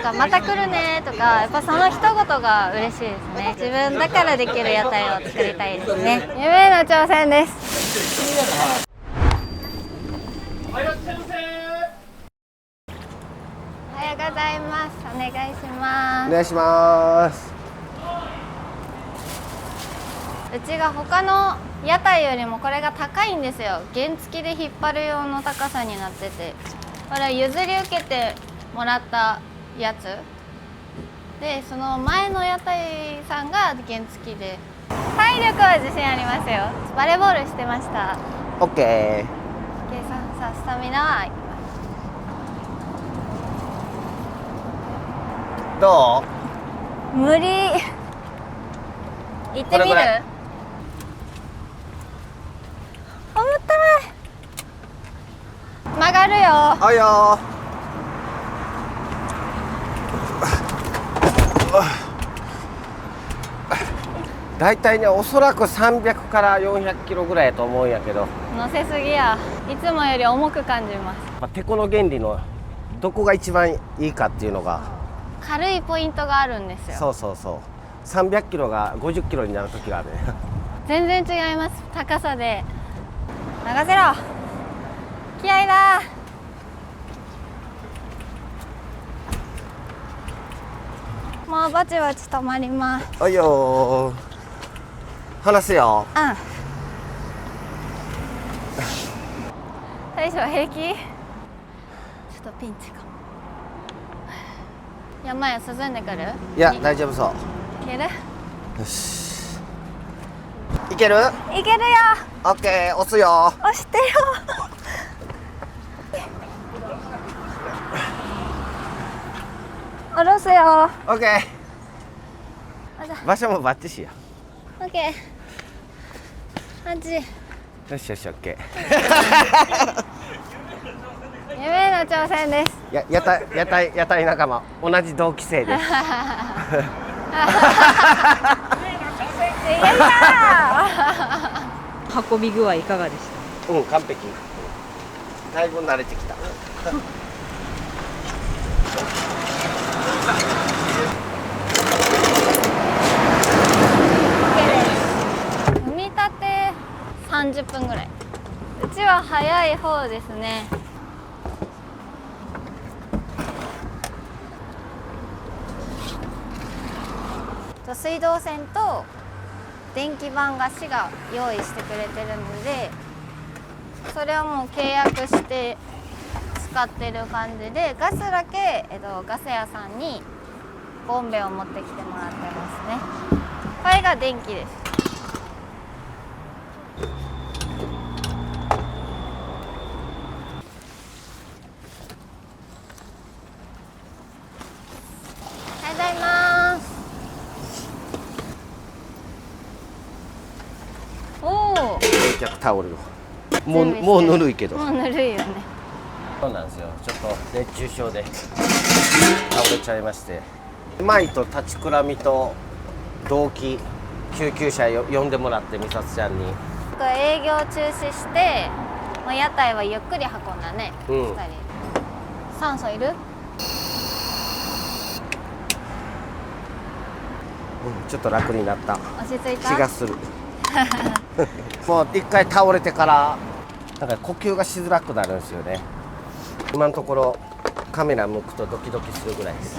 かまた来るねとか、やっぱその一言が嬉しいですね。自分だからできる屋台を作りたいですね。夢への挑戦です。おはようございます。お願いします。お願いします。うちが他の屋台よりもこれが高いんですよ。原付で引っ張る用の高さになってて、これは譲り受けてもらったやつで、その前の屋台さんが原付で。体力は自信ありますよ。バレーボールしてました。 OK。 さあスタミナはどう？無理。行ってみる？重たい。曲がるよ。あいよ。だいたいね、おそらく300から400キロぐらいやと思うんやけど、乗せすぎや。いつもより重く感じます。てこの原理のどこが一番いいかっていうのが、軽いポイントがあるんですよ。そうそうそう、300キロが50キロになる時があるね。全然違います。高さで流せろ。気合いだ。もうバチバチ止まります。あいよー。話すよ。うん。大将平気？ちょっとピンチかも。山へ進んでくる？いや、大丈夫そう。いける？よし。いける？いけるよ。オッケー、押すよ。押してよ。下ろすよ。オッケー。場所もバッチシや。オッケー。8。よしよし、オッケー。夢への挑戦です。屋台仲間、同じ同期生です。運び具合いかがでした？うん、完璧。だいぶ慣れてきた。組み立て30分ぐらい。うちは早い方ですね。水道線と電気板が市が用意してくれてるので、それはもう契約して使ってる感じで、ガスだけ、ガス屋さんにボンベを持ってきてもらってますね。これが電気です。おはようございます。おお。冷却タオルを。もうぬるいけど。もうぬるいよね。そうなんですよ。ちょっと熱中症で倒れちゃいまして。舞と立ちくらみと同期救急車呼んでもらって、美里ちゃんに。営業中止して、まあ、屋台はゆっくり運んだね。うん2人。酸素いる？ちょっと楽になった。落ち着いた？気がする。もう一回倒れてからなんか呼吸がしづらくなるんですよね。今のところカメラ向くとドキドキするぐらいです。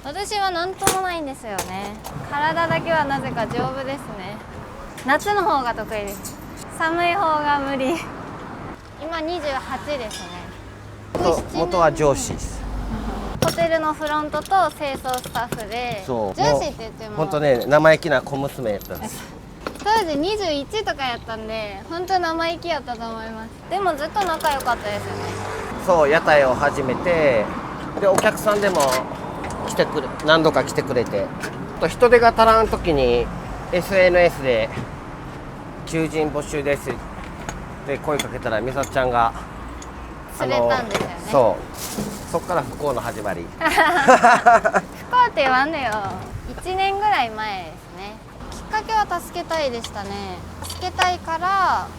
私は何ともないんですよね。体だけはなぜか丈夫ですね。夏の方が得意です。寒い方が無理。今28ですね。元は上司です。ホテルのフロントと清掃スタッフで、そう上司って言っても本当ね、生意気な小娘やったんです。当時21とかやったんで、本当生意気やったと思います。でもずっと仲良かったですよね。そう、屋台を始めて、でお客さんでも何度か来てくれて、人手が足らん時に SNS で求人募集ですって声かけたら、美里ちゃんが釣れたんですよね。そっから不幸の始まり。不幸って言わんでよ。1年ぐらい前ですね。きっかけは助けたいでしたね。助けたいから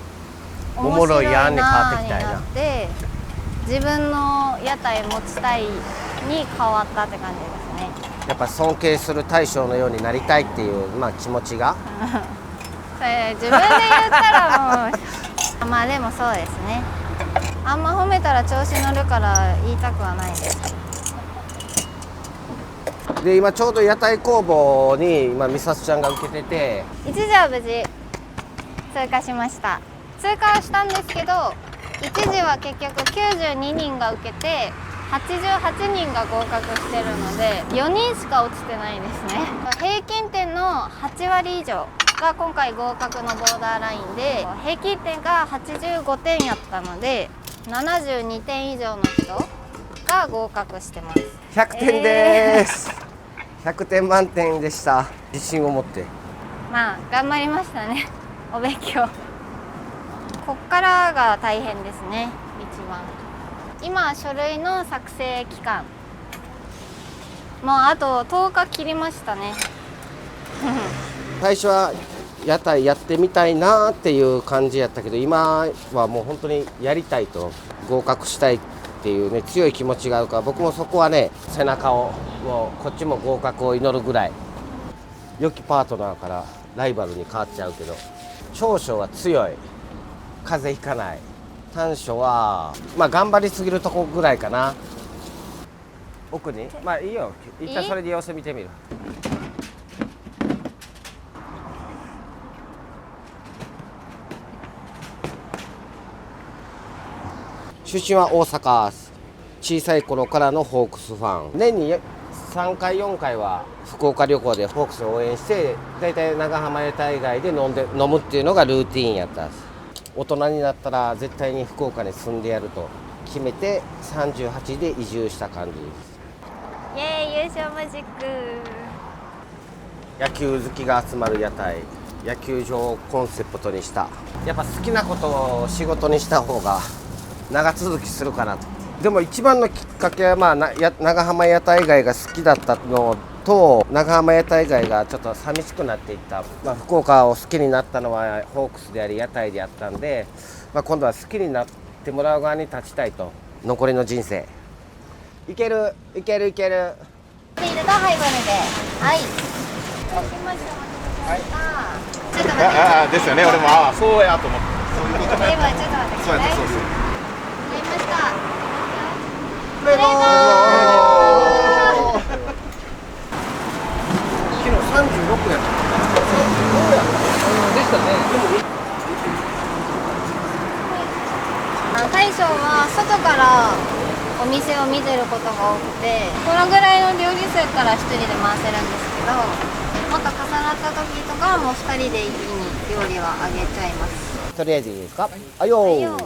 おもろいやんに変わってきたいな。って自分の屋台持ちたいに変わったって感じですね。やっぱ尊敬する大将のようになりたいっていう、まあ、気持ちがそれ自分で言ったらもうまあでもそうですね。あんま褒めたら調子乗るから言いたくはないです。で今ちょうど屋台工房に今美里ちゃんが受けてて、一時は無事通過しました。通過はしたんですけど、一時は結局92人が受けて88人が合格してるので4人しか落ちてないですね。平均点の8割以上が今回合格のボーダーラインで、平均点が85点やったので72点以上の人が合格してます。100点です、100点満点でした。自信を持って。まあ頑張りましたねお勉強。こっからが大変ですね。一番今書類の作成期間もうあと10日切りましたね最初は屋台やってみたいなっていう感じやったけど、今はもう本当にやりたいと、合格したいっていうね強い気持ちがあるから、僕もそこはね背中をもうこっちも合格を祈るぐらい。良きパートナーからライバルに変わっちゃうけど、長所は強い、風邪ひかない。短所はまあ頑張りすぎるとこぐらいかな。奥にまあいいよ、一旦それで様子見てみる。出身は大阪。小さい頃からのホークスファン。年に3回4回は福岡旅行でホークスを応援して、だいたい長浜屋台街で飲むっていうのがルーティーンやったんです。大人になったら絶対に福岡に住んでやると決めて38で移住した感じです。イエーイ、優勝マジック。野球好きが集まる屋台、野球場をコンセプトにした。やっぱ好きなことを仕事にした方が長続きするかなと。でも一番のきっかけは、まあ、長浜屋台街が好きだったのと、長浜屋台街がちょっと寂しくなっていった、まあ、福岡を好きになったのはホークスであり屋台であったんで、まあ、今度は好きになってもらう側に立ちたいと。残りの人生いけるいけるいける。ビールとハイボールで、はい。そうしました。ちょっと待って。ああですよね。俺もそうやと思って。そういうことフレーバーちょっと待ってください。そうです。買いました。フレーバー昨日36やった。でしたね。大将は外からお店を見てることが多くて、このぐらいの料理数から1人で回せるんですけど、もっと重なった時とかはもう2人で一気に料理はあげちゃいます。とりあえずいいですか。あよー。よこ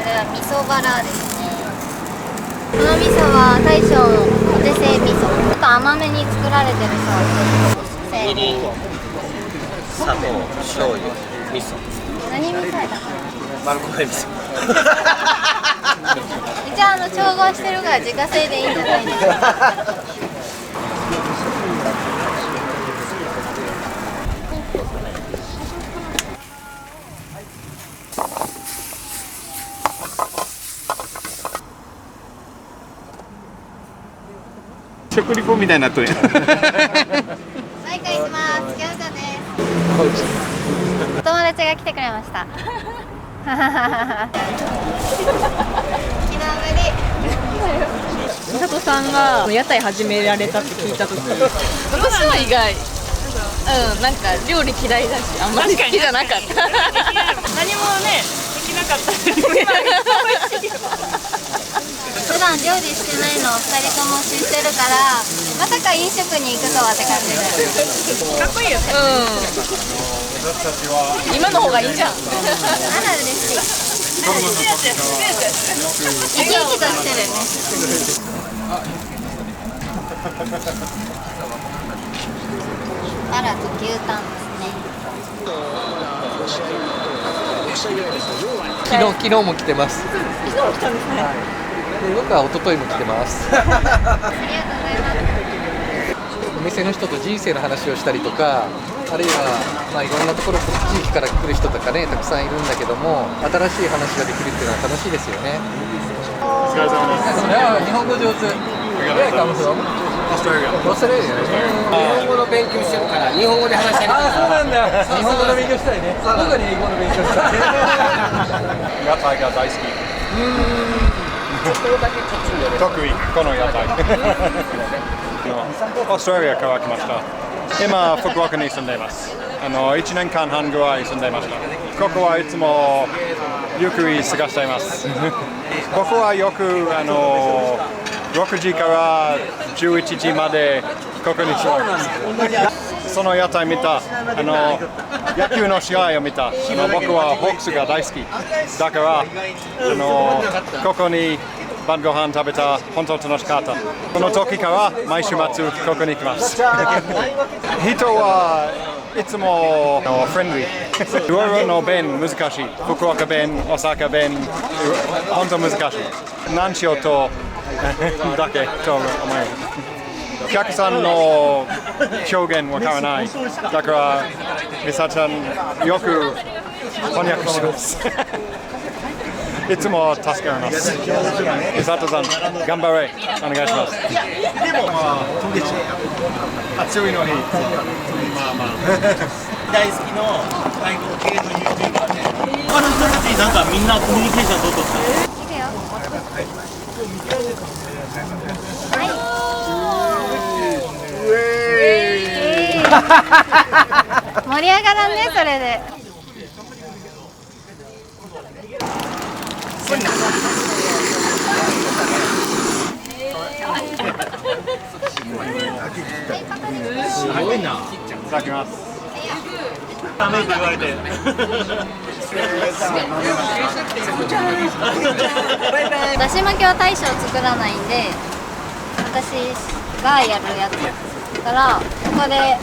れは味噌バラですね。この味噌は大将のお手製味噌。ちょっと甘めに作られてるそうです。みりん、砂糖、醤油、味噌。何味噌やったかな。マルコメ味噌。一応調合してるから自家製でいいんじゃないですか。食リポみたいになっとるやん。毎回します。餃子です。お友達が来てくれました。昨日ぶり。美里さんが屋台始められたって聞いたとき、私は意外。なんか料理嫌いだし、あんまり好きじゃなかった。何もね、できなかった普段料理してないのを2人とも知ってるから、まさか飲食に行くとはって感じで。かっこいいよね。今の方がいいじゃん。あら嬉しい。生き生きとしてるね。バラと牛タンですね。昨日も来てます。昨日も来たんですね。で僕は一昨日も来てます。ありがとうございます。お店の人と人生の話をしたりとか、あるいは、いろんなところ、地域から来る人とかね、たくさんいるんだけども、新しい話ができるっていうのは楽しいですよね。お疲れ様です。日本語上手。Where come from? オーストラリア。オーストラリアね。日本語の勉強してるから日本語で話したい。ああ、そうなんだ。日本語の勉強したいね。僕は英語の勉強したい。屋台が大好き。ちょっとだけこっちに寄る。得意、この屋台。オーストラリアから来ました。今、福岡に住んでいます。1年間半ぐらい住んでいました。ここはいつもゆっくり過ごしています。ここはよく6時から11時までここに来ます。その屋台見た、野球の試合を見た。僕はホークスが大好き。だから、ここに晩ご飯食べた、本当楽しかった。その時から毎週末ここに来ます。人はいつもフレンドリー。いろいろの弁難しい。福岡弁、大阪弁、本当難しい。何しようとだけと思います。お客さんの表現わからない。だから、ミサちゃん、よく翻訳します。いつも助かります。ミサトさん、頑張れ。お願いします。暑いのに。大好きの外国系の YouTuber で、他の人たちになんかみんなコミュニケーション取っとった。いくよ。盛り上がらんね、それで。いただきます。ダメって言われて。だし巻きは大将作らないんで、私がやるやつだからここで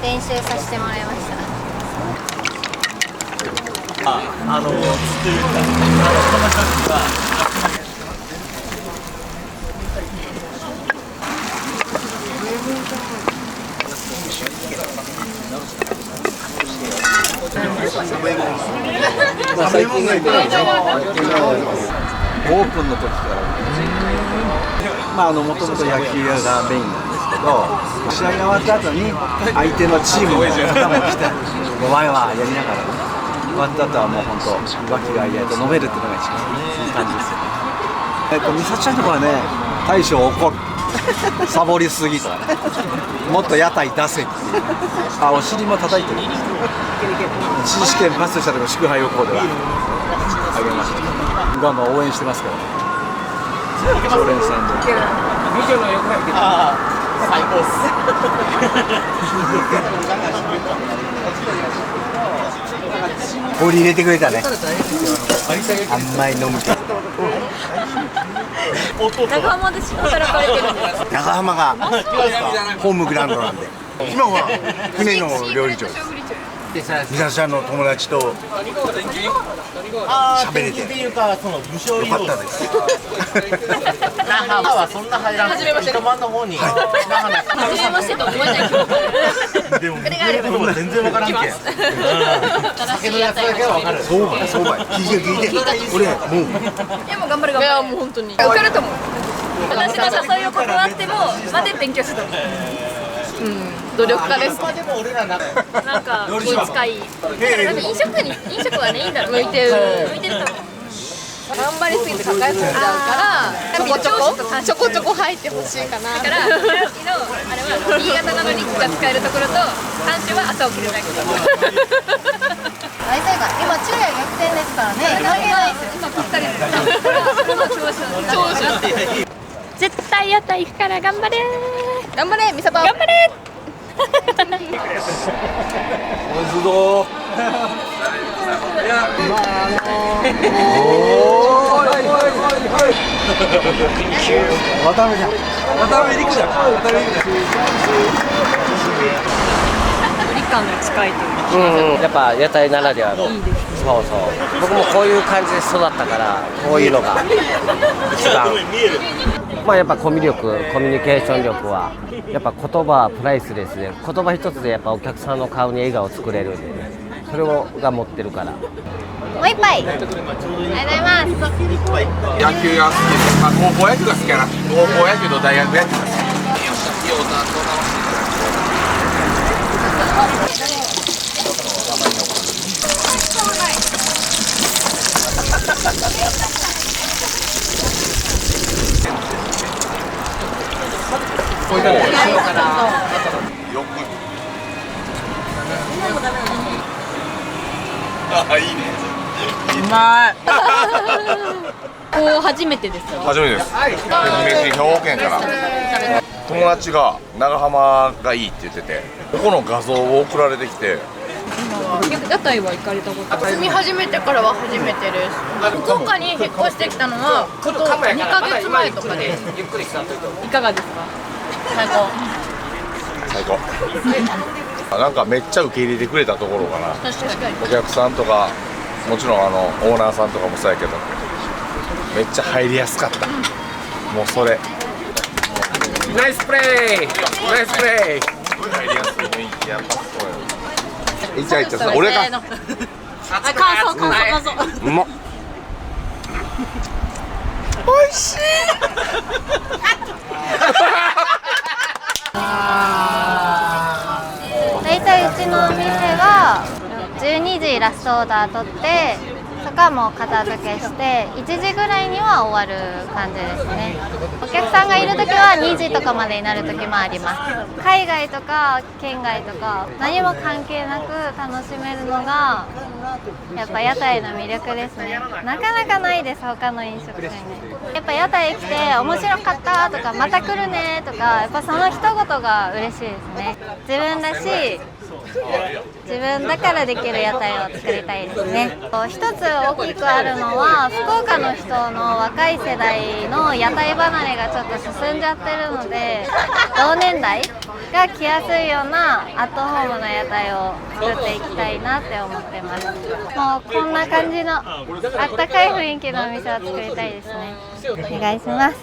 練習させてもらいました。作るか、その時は。最近ね、オープンの時からもともと野球がメインなんですけど、試合が終わった後に相手のチームの方も来てワイワイやりながらね、終わった後はもう本当和気あいあいと飲めるっていうのが一番いい感じですよね。美咲ちゃんとかはね、大将怒る、サボりすぎとかね、もっと屋台出せっていう、お尻も叩いてるんですよ。一次試験パスした時の祝杯をこうではあげました。ガンバ応援してますからね。常連さんで。最高っす。氷入れてくれたね。甘い飲む。長浜で働かれてるんですか？長浜がホームグラウンドなんで。今は船の料理長です。美咲ちゃんの友達と喋れてよかったです。那覇はそんな入らない。糸満の方に。初めましてと思えない記憶。でも、僕は全然わからんけん。酒のやつだけはわかる。そうばい、そうばい。聞いて。俺もう。いやもう頑張る。いやもう本当に。受かると思う。私の誘いを断ってもまで勉強してた。努力家です。なんか気使い。なんか飲食はねいいんだろう。向いてると思う。頑張りすぎて抱えすぎちゃうからちょこちょこ入ってほしいかな。だからさっきのあれは新潟なのにが使えるところと監修は朝起きるだけ。大体が今昼夜逆転ですからね。関係ないですよ。今ぴったりです。これはその調子。絶対屋台行くから頑張れ。頑張れ美里。頑張れ。距離感が近いという。やっぱ屋台ならではの。そうそう。僕もこういう感じで育ったから、こういうのが一番。まあ、やっぱコミュニケーション力はやっぱ言葉はプライスレスで、言葉一つでやっぱお客さんの顔に笑顔を作れるんでね、それが持ってるから。もう一杯ありがとうございます。野球が好きで、まあ、高校野球が好きやな。高校野球と大学野球が好き。これでもよくあ、いいね。うまい。こう初めてですか？初めてです。兵庫県から友達が長浜がいいって言ってて、ここの画像を送られてきて。屋台は行かれたこと？住み始めてからは初めてです。福岡に引っ越してきたのは2ヶ月前とかです。いかがですか？最高。最高。なんかめっちゃ受け入れてくれたところかな。確かに。お客さんとかもちろんオーナーさんとかもそうやけど、めっちゃ入りやすかった。もうそれ。ナイスプレー、ナイスプレー。入りやすい雰囲気やっぱそうや。イチャイチャさ、俺が。感想。うまっ。美味しい。大体うちのお店は12時ラストオーダー取ってそこはもう片付けして1時ぐらいには終わる感じですね。お客さんがいる時は2時とかまでになる時もあります。海外とか県外とか何も関係なく楽しめるのがやっぱ屋台の魅力ですね。なかなかないです、他の飲食店に。やっぱ屋台来て面白かったとかまた来るねとか、やっぱその一言が嬉しいですね。自分らしい自分だからできる屋台を作りたいですね。一つ大きくあるのは福岡の人の若い世代の屋台離れがちょっと進んじゃってるので、同年代が来やすいようなアットホームな屋台を作っていきたいなって思ってます。もうこんな感じのあったかい雰囲気のお店を作りたいですね。お願いします。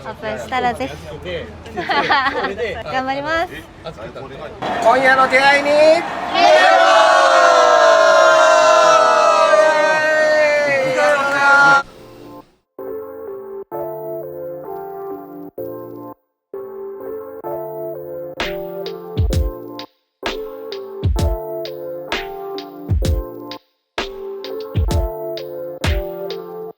オープンしたらぜひ頑張ります。今夜の出会いに